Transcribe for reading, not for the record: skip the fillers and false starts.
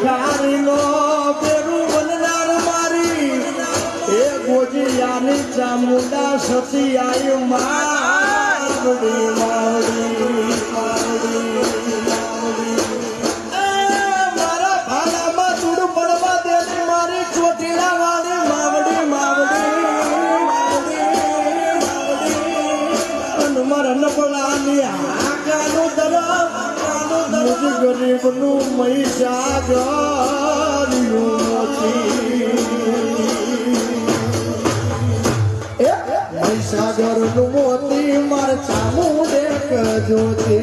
ભિખારીનો પેરું બનનાર મારી એ ગોજિયાની ચામુંડા સતી આયુ માવડી માવડી મારા ભાડામાં ધૂળ પડવા દેતી મારી ચોટીલા વાળી માવડી માવડી મારા નબળાની આગાનું દરબ મુજ ગરીબનું મહીસાગર્યું મહીસાગરનું મોતી માર ચામુંડે કજો છે